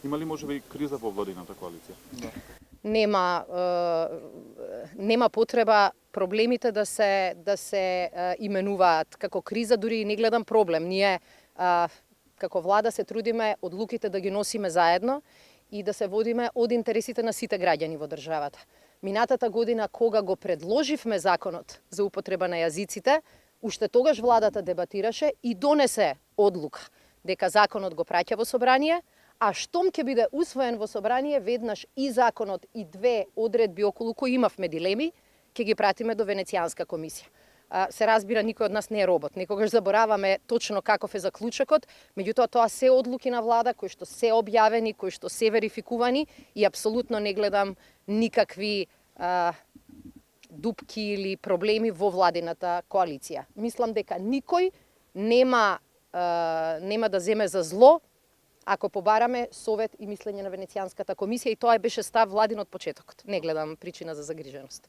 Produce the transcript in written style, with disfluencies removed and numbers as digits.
Има ли можеби криза во владината коалиција? Да. Нема потреба проблемите да се именуваат како криза, дури и не гледам проблем. Ние како влада се трудиме одлуките да ги носиме заедно и да се водиме од интересите на сите граѓани во државата. Минатата година, кога го предложивме законот за употреба на јазиците, уште тогаш владата дебатираше и донесе одлука дека законот го праќа во собрание, а штом ќе биде усвоен во собрание, веднаш и законот и две одредби околу кои имавме дилеми, ќе ги пратиме до Венецијанска комисија. Се разбира, никој од нас не е робот. Некогаш забораваме точно каков е заклучокот, меѓутоа тоа се одлуки на влада кои што се објавени, кои што се верификувани и апсолутно не гледам никакви дупки или проблеми во владината коалиција. Мислам дека никој нема да земе за зло ако побараме совет и мислење на Венецијанската комисија, и тоа беше став владин од почетокот. Не гледам причина за загриженост.